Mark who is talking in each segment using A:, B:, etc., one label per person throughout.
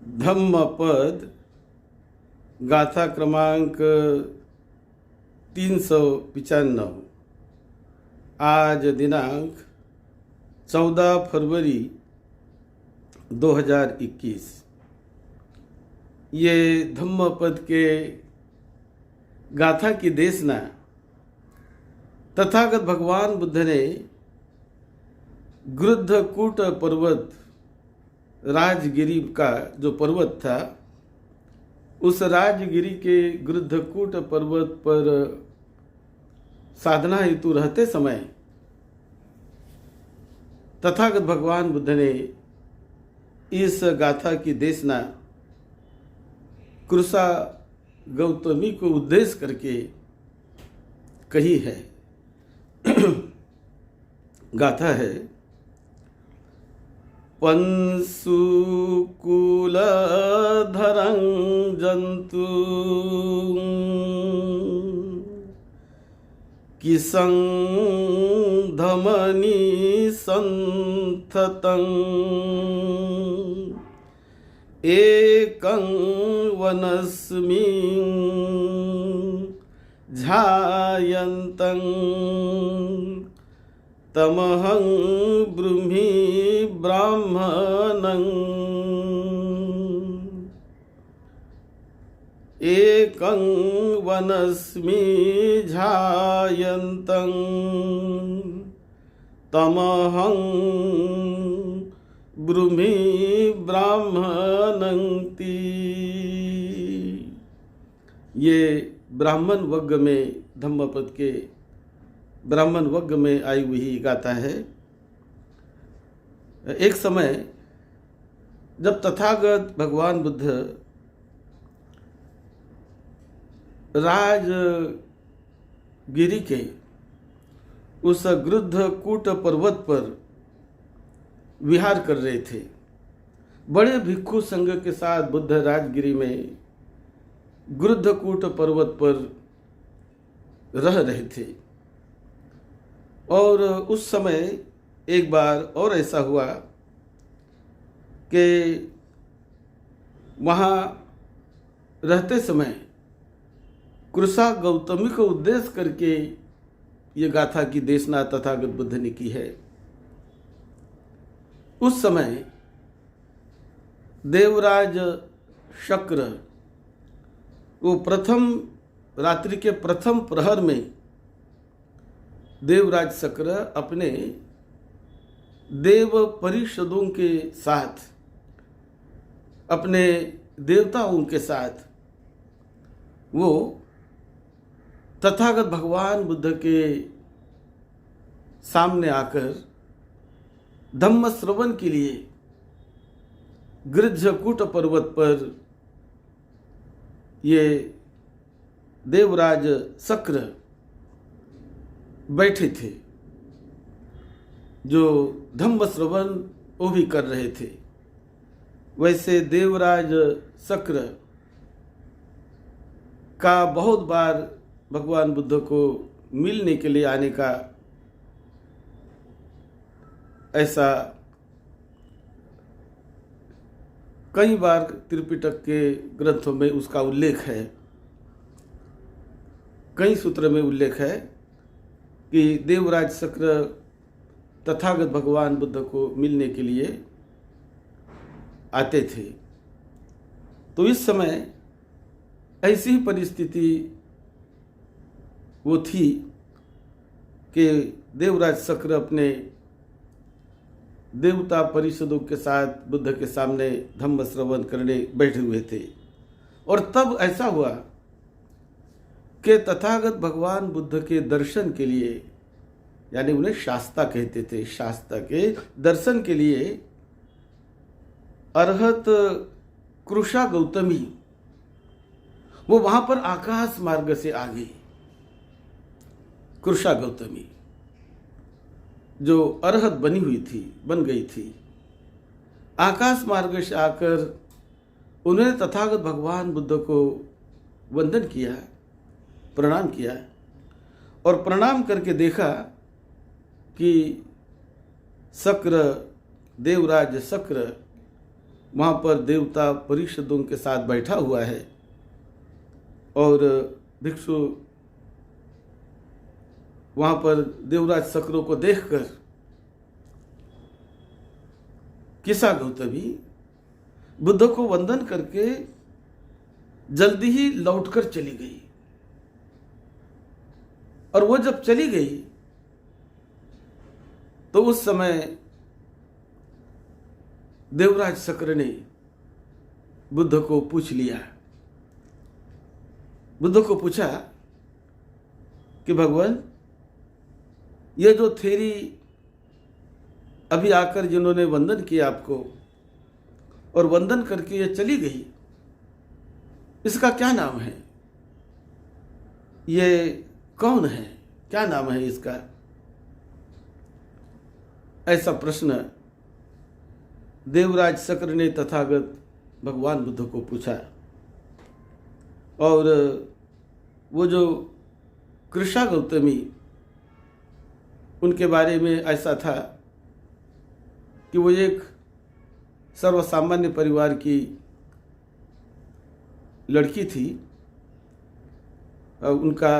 A: धम्मपद गाथा क्रमांक 395। आज दिनांक 14 फरवरी 2021। ये धम्मपद के गाथा की देशना तथागत भगवान बुद्ध ने गृद्धकूट पर्वत, राजगिरी का जो पर्वत था, उस राजगिरी के गृद्धकूट पर्वत पर साधना हेतु रहते समय तथागत भगवान बुद्ध ने इस गाथा की देशना कृषा गौतमी को उद्देश्य करके कही है। गाथा है, पंशुकुलधरं जन्तु किसं धमनी संथतं एकं वनस्मिं ध्यायन्तं तमहं ब्रूहि ब्राह्मणं एकं वनस्मि ध्यायन्तं तमहं ब्रूहि ब्राह्मणं ति। ये ब्राह्मण वर्ग में, धम्मपद के ब्राह्मण वर्ग में आई हुई गाथा है। एक समय जब तथागत भगवान बुद्ध राजगिरी के उस गृद्धकूट पर्वत पर विहार कर रहे थे, बड़े भिक्षु संघ के साथ बुद्ध राजगिरी में गृद्धकूट पर्वत पर रह रहे थे। और उस समय एक बार और ऐसा हुआ कि वहाँ रहते समय कृषा गौतमी को उद्देश्य करके ये गाथा की देशना तथागत बुद्ध ने की है। उस समय देवराज शक्र वो प्रथम रात्रि के प्रथम प्रहर में देवराज शक्र अपने देव परिषदों के साथ, अपने देवताओं के साथ वो तथागत भगवान बुद्ध के सामने आकर धम्म श्रवण के लिए गृद्धकूट पर्वत पर ये देवराज शक्र बैठे थे, जो धम्म श्रवण वो भी कर रहे थे। वैसे देवराज शक्र का बहुत बार भगवान बुद्ध को मिलने के लिए आने का ऐसा कई बार त्रिपिटक के ग्रंथों में उसका उल्लेख है। कई सूत्र में उल्लेख है कि देवराज शक्र तथागत भगवान बुद्ध को मिलने के लिए आते थे। तो इस समय ऐसी ही परिस्थिति वो थी कि देवराज शक्र अपने देवता परिषदों के साथ बुद्ध के सामने धम्म श्रवण करने बैठे हुए थे। और तब ऐसा हुआ कि तथागत भगवान बुद्ध के दर्शन के लिए, यानी उन्हें शास्ता कहते थे, शास्ता के दर्शन के लिए अरहत कृषा गौतमी वो वहां पर आकाश मार्ग से आ गई। कृषा गौतमी जो अरहत बन गई थी, आकाश मार्ग से आकर उन्होंने तथागत भगवान बुद्ध को वंदन किया, प्रणाम किया और प्रणाम करके देखा कि शक्र, देवराज शक्र वहाँ पर देवता परिषदों के साथ बैठा हुआ है और भिक्षु वहाँ पर देवराज शक्र को देखकर किसा गौतमी बुद्ध को वंदन करके जल्दी ही लौटकर चली गई। और वो जब चली गई तो उस समय देवराज शक्र ने बुद्ध को पूछ लिया, बुद्ध को पूछा कि भगवान, ये जो थेरी अभी आकर जिन्होंने वंदन किया आपको और वंदन करके ये चली गई, इसका क्या नाम है? ये कौन है? क्या नाम है इसका? ऐसा प्रश्न देवराज शक्र ने तथागत भगवान बुद्ध को पूछा। और वो जो कृषा गौतमी, उनके बारे में ऐसा था कि वो एक सर्वसामान्य परिवार की लड़की थी। उनका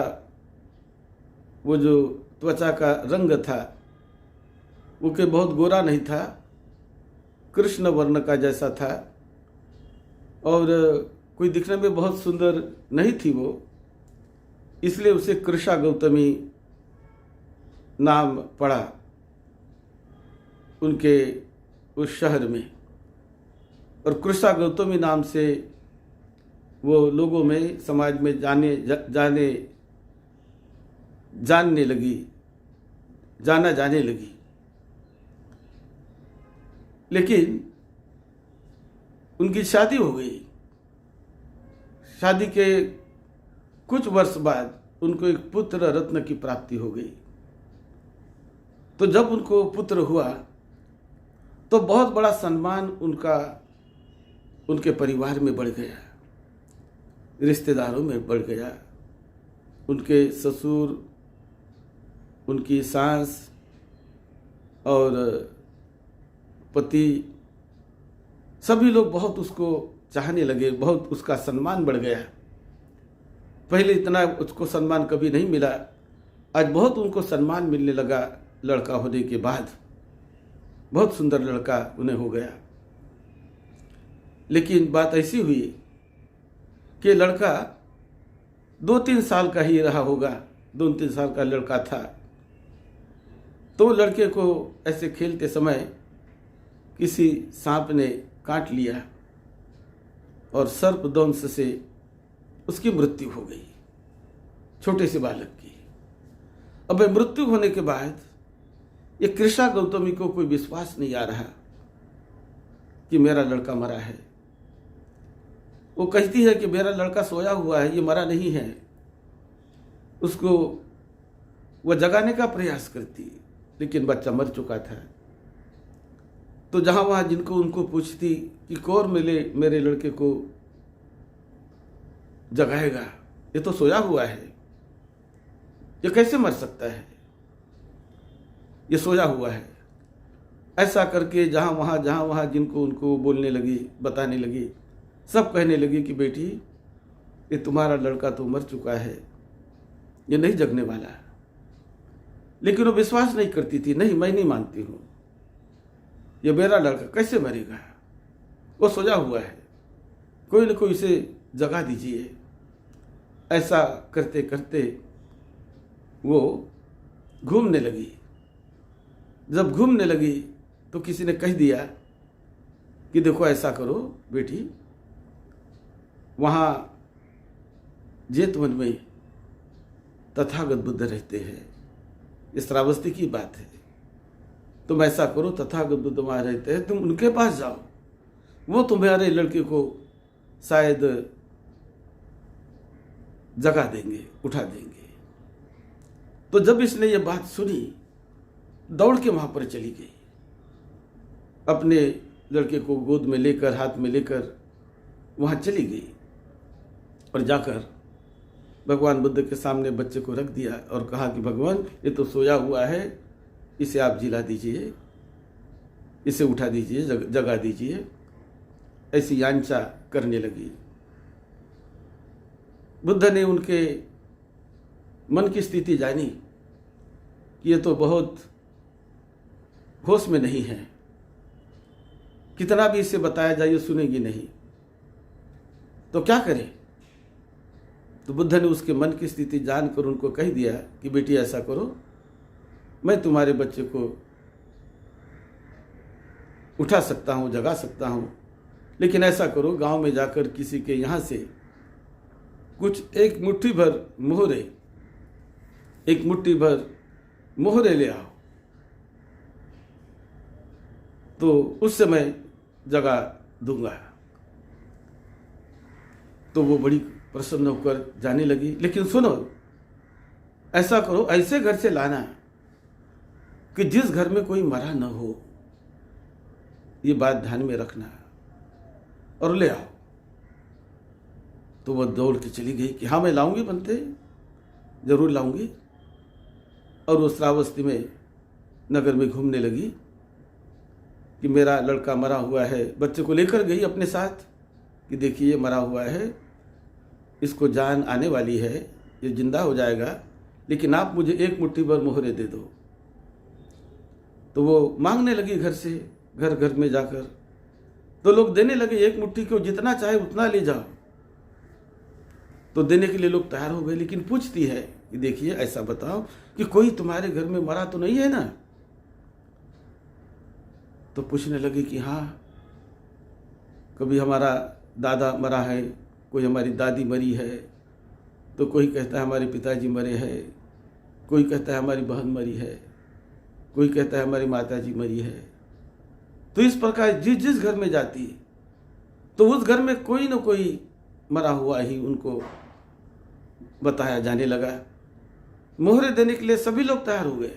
A: वो जो त्वचा का रंग था वो के बहुत गोरा नहीं था, कृष्ण वर्ण का जैसा था, और कोई दिखने में बहुत सुंदर नहीं थी वो, इसलिए उसे कृषा गौतमी नाम पड़ा उनके उस शहर में। और कृषा गौतमी नाम से वो लोगों में, समाज में जानने लगी, जाना जाने लगी। लेकिन उनकी शादी हो गई। शादी के कुछ वर्ष बाद उनको एक पुत्र रत्न की प्राप्ति हो गई। तो जब उनको पुत्र हुआ तो बहुत बड़ा सम्मान उनके परिवार में बढ़ गया, रिश्तेदारों में बढ़ गया। उनके ससुर, उनकी सास और पति, सभी लोग बहुत उसको चाहने लगे, बहुत उसका सम्मान बढ़ गया। पहले इतना उसको सम्मान कभी नहीं मिला, आज बहुत उनको सम्मान मिलने लगा। लड़का होने के बाद बहुत सुंदर लड़का उन्हें हो गया। लेकिन बात ऐसी हुई कि लड़का 2-3 साल का ही रहा होगा, 2-3 साल का लड़का था। तो लड़के को ऐसे खेलते समय किसी सांप ने काट लिया और सर्प दंश से उसकी मृत्यु हो गई, छोटे से बालक की। अब मृत्यु होने के बाद ये कृषा गौतमी को कोई विश्वास नहीं आ रहा कि मेरा लड़का मरा है। वो कहती है कि मेरा लड़का सोया हुआ है, ये मरा नहीं है। उसको वह जगाने का प्रयास करती, लेकिन बच्चा मर चुका था। तो जहां वहां जिनको उनको पूछती कि कौन मेरे लड़के को जगाएगा, ये तो सोया हुआ है, ये कैसे मर सकता है, ये सोया हुआ है। ऐसा करके जहां वहां जिनको उनको बोलने लगी, बताने लगी, सब कहने लगी कि बेटी, ये तुम्हारा लड़का तो मर चुका है, ये नहीं जगने वाला। लेकिन वो विश्वास नहीं करती थी। नहीं, मैं नहीं मानती हूं, ये मेरा लड़का कैसे मरेगा, वो सोया हुआ है, कोई न कोई इसे जगा दीजिए। ऐसा करते करते वो घूमने लगी। जब घूमने लगी तो किसी ने कह दिया कि देखो ऐसा करो बेटी, वहाँ जेतवन में तथागत बुद्ध रहते हैं, इस श्रावस्ती की बात है। तुम ऐसा करो, तथागत बुद्ध वहाँ रहते हैं, तुम उनके पास जाओ, वो तुम्हारे लड़के को शायद जगा देंगे, उठा देंगे। तो जब इसने ये बात सुनी, दौड़ के वहाँ पर चली गई, अपने लड़के को गोद में लेकर, हाथ में लेकर वहाँ चली गई और जाकर भगवान बुद्ध के सामने बच्चे को रख दिया और कहा कि भगवान, ये तो सोया हुआ है, इसे आप जिला दीजिए, इसे उठा दीजिए, जगा दीजिए। ऐसी याचना करने लगी। बुद्ध ने उनके मन की स्थिति जानी कि ये तो बहुत होश में नहीं है, कितना भी इसे बताया जाए ये सुनेगी नहीं, तो क्या करें। तो बुद्ध ने उसके मन की स्थिति जानकर उनको कह दिया कि बेटी ऐसा करो, मैं तुम्हारे बच्चे को उठा सकता हूँ, जगा सकता हूँ, लेकिन ऐसा करो गांव में जाकर किसी के यहाँ से कुछ एक मुट्ठी भर मोहरे ले आओ, तो उससे मैं जगा दूंगा। तो वो बड़ी प्रसन्न होकर जाने लगी। लेकिन सुनो, ऐसा करो, ऐसे घर से लाना कि जिस घर में कोई मरा न हो, ये बात ध्यान में रखना, और ले आओ। तो वह दौड़ के चली गई कि हाँ मैं लाऊंगी, बनते जरूर लाऊंगी। और वो श्रावस्ती में नगर में घूमने लगी कि मेरा लड़का मरा हुआ है। बच्चे को लेकर गई अपने साथ कि देखिए ये मरा हुआ है, इसको जान आने वाली है, ये जिंदा हो जाएगा, लेकिन आप मुझे एक मुट्ठी भर मोहरे दे दो। तो वो मांगने लगी घर से, घर घर में जाकर। तो लोग देने लगे, एक मुट्ठी को जितना चाहे उतना ले जाओ। तो देने के लिए लोग तैयार हो गए। लेकिन पूछती है कि देखिए ऐसा बताओ कि कोई तुम्हारे घर में मरा तो नहीं है ना। तो पूछने लगी कि हाँ, कभी हमारा दादा मरा है, कोई हमारी दादी मरी है, तो कोई कहता है हमारे पिताजी मरे हैं, कोई कहता है हमारी बहन मरी है, कोई कहता है हमारी माताजी मरी है। तो इस प्रकार जिस घर में जाती तो उस घर में कोई न कोई मरा हुआ ही उनको बताया जाने लगा। मोहरे देने के लिए सभी लोग तैयार हो गए।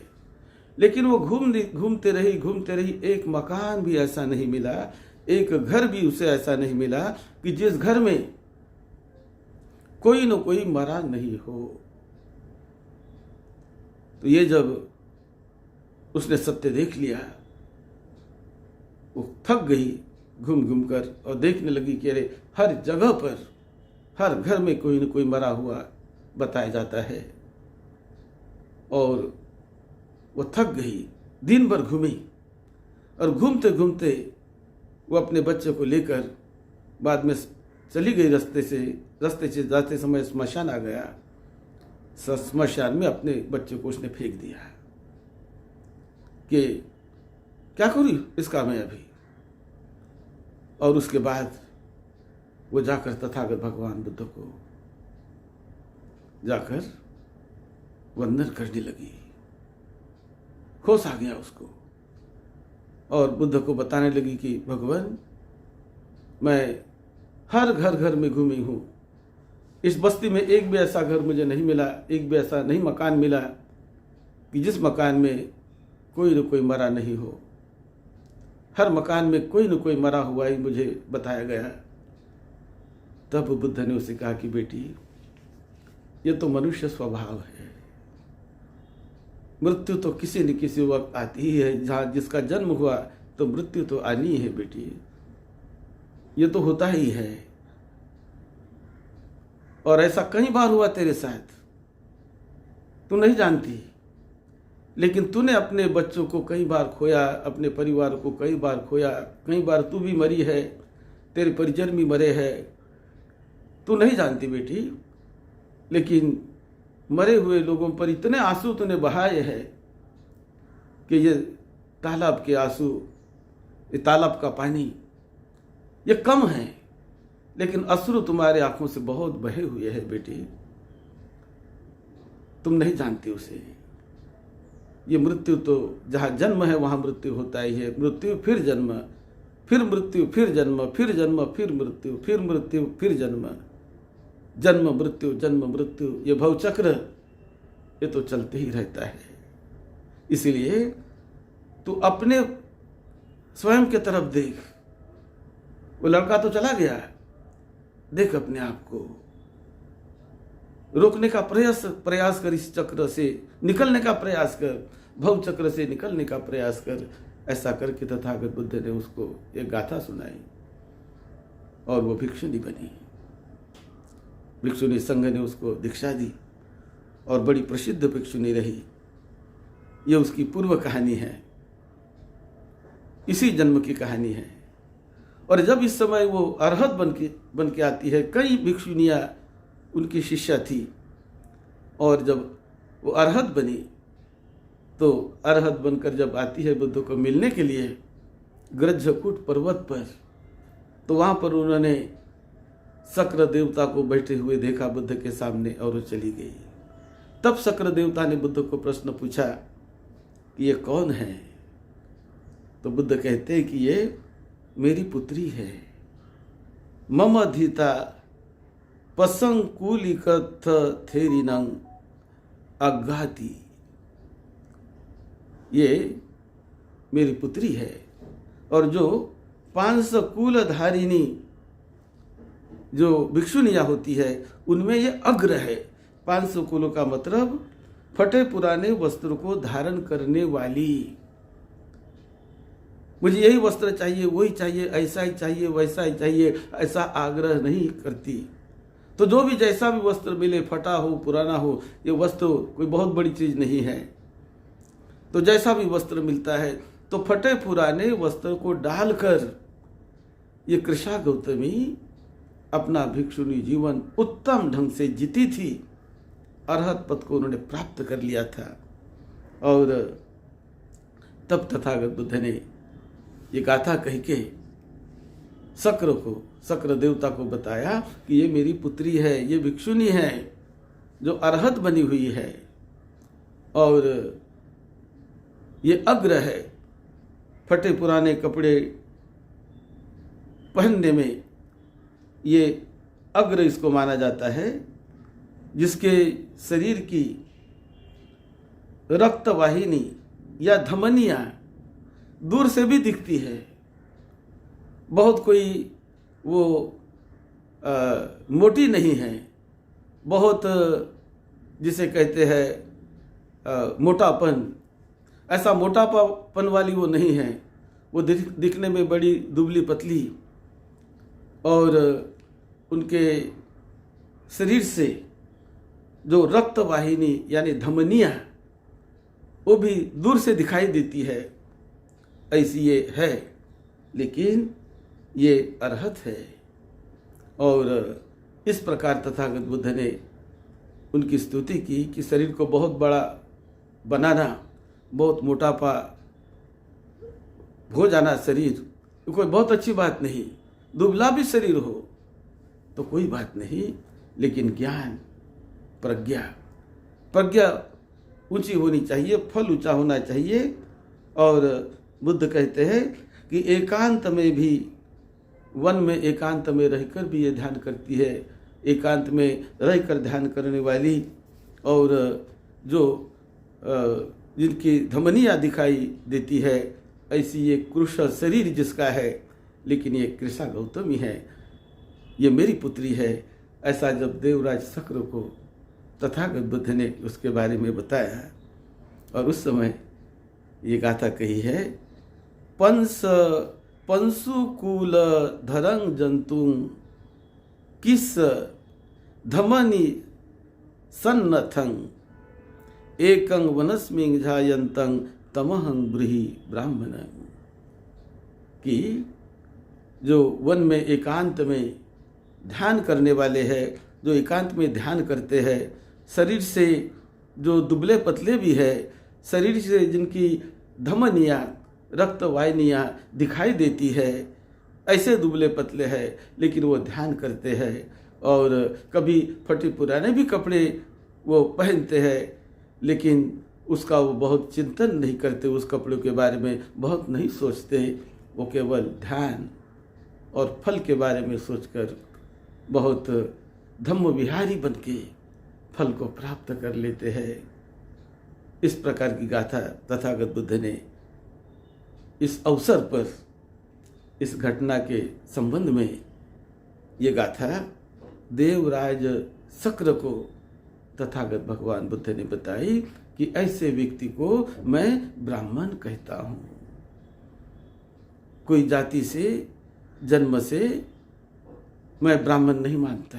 A: लेकिन वो घूमते रही, एक मकान भी ऐसा नहीं मिला, एक घर भी उसे ऐसा नहीं मिला कि जिस घर में कोई न कोई मरा नहीं हो। तो ये जब उसने सत्य देख लिया, वो थक गई घूम घूम कर, और देखने लगी कि अरे हर जगह पर, हर घर में कोई न कोई मरा हुआ बताया जाता है। और वो थक गई, दिन भर घूमी, और घूमते घूमते वो अपने बच्चे को लेकर बाद में चली गई। रास्ते से जाते समय श्मशान आ गया। श्मशान में अपने बच्चे को उसने फेंक दिया कि क्या करूँ इसका मैं अभी। और उसके बाद वो जाकर तथागत भगवान बुद्ध को जाकर वंदन करने लगी। होश आ गया उसको, और बुद्ध को बताने लगी कि भगवान, मैं हर घर में घूमी हूँ, इस बस्ती में एक भी ऐसा घर मुझे नहीं मिला, एक भी ऐसा नहीं मकान मिला कि जिस मकान में कोई न कोई मरा नहीं हो। हर मकान में कोई न कोई मरा हुआ ही मुझे बताया गया। तब बुद्ध ने उसे कहा कि बेटी, ये तो मनुष्य स्वभाव है, मृत्यु तो किसी न किसी वक्त आती ही है। जहाँ जिसका जन्म हुआ तो मृत्यु तो आनी ही है बेटी, ये तो होता ही है। और ऐसा कई बार हुआ तेरे साथ, तू नहीं जानती, लेकिन तूने अपने बच्चों को कई बार खोया, अपने परिवार को कई बार खोया, कई बार तू भी मरी है, तेरे परिजन भी मरे हैं, तू नहीं जानती बेटी। लेकिन मरे हुए लोगों पर इतने आंसू तूने बहाए हैं कि ये तालाब के आंसू, ये तालाब का पानी, ये कम है, लेकिन अश्रु तुम्हारे आंखों से बहुत बहे हुए हैं बेटी। तुम नहीं जानती उसे। ये मृत्यु तो जहाँ जन्म है वहाँ मृत्यु होता ही है। मृत्यु फिर जन्म, फिर मृत्यु, फिर जन्म, फिर जन्म, फिर मृत्यु, फिर मृत्यु, फिर जन्म, जन्म मृत्यु, जन्म मृत्यु, ये भवचक्र ये तो चलते ही रहता है। इसीलिए तू अपने स्वयं के तरफ देख। वो लड़का तो चला गया, देख अपने आप को, रोकने का प्रयास कर, इस चक्र से निकलने का प्रयास कर, भव चक्र से निकलने का प्रयास कर। ऐसा करके तथागत बुद्ध ने उसको एक गाथा सुनाई और वो भिक्षुणी बनी। भिक्षुणी संघ ने उसको दीक्षा दी और बड़ी प्रसिद्ध भिक्षुणी रही। ये उसकी पूर्व कहानी है, इसी जन्म की कहानी है। और जब इस समय वो अरहत बन के आती है, कई भिक्षुणियाँ उनकी शिष्या थी, और जब वो अरहत बनी तो अरहत बनकर जब आती है बुद्ध को मिलने के लिए ग्रज्झकूट पर्वत पर, तो वहाँ पर उन्होंने शक्र देवता को बैठे हुए देखा बुद्ध के सामने, और वो चली गई। तब शक्र देवता ने बुद्ध को प्रश्न पूछा कि ये कौन है? तो बुद्ध कहते हैं कि ये मेरी पुत्री है। मम धीता पसंकुलिकथ थेरिनंग अज्ञाति, ये मेरी पुत्री है। और जो 500 कुलधारिणी जो भिक्षुनियाँ होती है उनमें ये अग्र है। 500 कुलों का मतलब फटे पुराने वस्त्र को धारण करने वाली। मुझे यही वस्त्र चाहिए, वही चाहिए, ऐसा ही चाहिए, वैसा ही चाहिए, ऐसा आग्रह नहीं करती। तो जो भी जैसा भी वस्त्र मिले, फटा हो पुराना हो, ये वस्त्र कोई बहुत बड़ी चीज नहीं है। तो जैसा भी वस्त्र मिलता है, तो फटे पुराने वस्त्र को डालकर ये कृषा गौतमी अपना भिक्षुणी जीवन उत्तम ढंग से जीती थी। अरहत पद को उन्होंने प्राप्त कर लिया था। और तब तथागत बुद्ध ने ये गाथा कह के शक्र देवता को बताया कि ये मेरी पुत्री है, ये भिक्षुणी है जो अरहत बनी हुई है, और ये अग्र है। फटे पुराने कपड़े पहनने में ये अग्र इसको माना जाता है, जिसके शरीर की रक्तवाहिनी या धमनियां दूर से भी दिखती है। बहुत कोई वो मोटी नहीं है, बहुत जिसे कहते हैं मोटापन, ऐसा मोटापन वाली वो नहीं है। वो दिखने में बड़ी दुबली पतली, और उनके शरीर से जो रक्तवाहिनी यानी धमनियाँ वो भी दूर से दिखाई देती है, ऐसी ये है। लेकिन ये अरहत है। और इस प्रकार तथागत बुद्ध ने उनकी स्तुति की कि शरीर को बहुत बड़ा बनाना, बहुत मोटापा हो जाना शरीर, कोई बहुत अच्छी बात नहीं। दुबला भी शरीर हो तो कोई बात नहीं, लेकिन ज्ञान प्रज्ञा ऊंची होनी चाहिए, फल ऊंचा होना चाहिए। और बुद्ध कहते हैं कि एकांत में भी, वन में एकांत में रहकर भी ये ध्यान करती है। एकांत में रहकर ध्यान करने वाली, और जो जिनकी धमनियाँ दिखाई देती है, ऐसी ये कृश शरीर जिसका है, लेकिन ये कृषा गौतमी है, ये मेरी पुत्री है। ऐसा जब देवराज शक्र को तथागत बुद्ध ने उसके बारे में बताया, और उस समय ये गाथा कही है, पंसुकूल धरंग जंतुं किस धमनी सन्नथं एकं वनस्मिं झायन्तं तमहं ब्रूहि ब्राह्मणं। कि जो वन में एकांत में ध्यान करने वाले हैं, जो एकांत में ध्यान करते हैं, शरीर से जो दुबले पतले भी है, शरीर से जिनकी धमनियाँ रक्तवाहिनियाँ दिखाई देती है, ऐसे दुबले पतले हैं, लेकिन वो ध्यान करते हैं। और कभी फटे पुराने भी कपड़े वो पहनते हैं, लेकिन उसका वो बहुत चिंतन नहीं करते, उस कपड़ों के बारे में बहुत नहीं सोचते। वो केवल ध्यान और फल के बारे में सोचकर बहुत धम्म विहारी बन के फल को प्राप्त कर लेते हैं। इस प्रकार की गाथा तथागत बुद्ध ने इस अवसर पर, इस घटना के संबंध में ये गाथा देवराज शक्र को तथागत भगवान बुद्ध ने बताई कि ऐसे व्यक्ति को मैं ब्राह्मण कहता हूँ। कोई जाति से, जन्म से मैं ब्राह्मण नहीं मानता।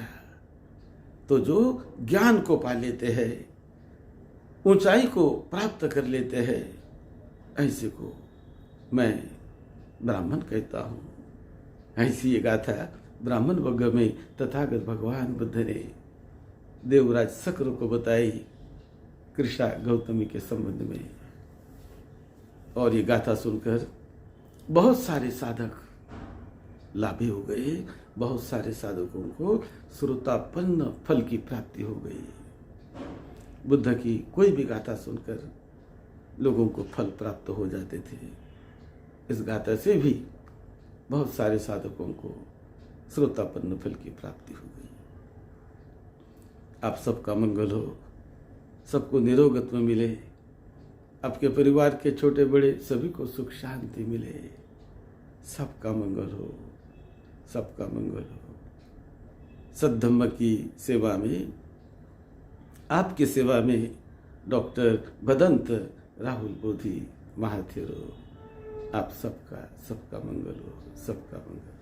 A: तो जो ज्ञान को पा लेते हैं, ऊंचाई को प्राप्त कर लेते हैं, ऐसे को मैं ब्राह्मण कहता हूँ। ऐसी ये गाथा ब्राह्मण वर्ग में तथागत भगवान बुद्ध ने देवराज शक्र को बताई कृष्णा गौतमी के संबंध में। और ये गाथा सुनकर बहुत सारे साधक लाभी हो गए, बहुत सारे साधकों को श्रोतापन्न फल की प्राप्ति हो गई। बुद्ध की कोई भी गाथा सुनकर लोगों को फल प्राप्त हो जाते थे। इस गाथा से भी बहुत सारे साधकों को श्रोतापन्न फल की प्राप्ति हो गई। आप सबका मंगल हो, सबको निरोगत्व मिले, आपके परिवार के छोटे बड़े सभी को सुख शांति मिले। सबका मंगल हो, सबका मंगल हो। सद्धम्म की सेवा में, आपकी सेवा में डॉक्टर भदंत राहुल बोधी महाथिरो। आप सबका मंगल हो, सबका मंगल।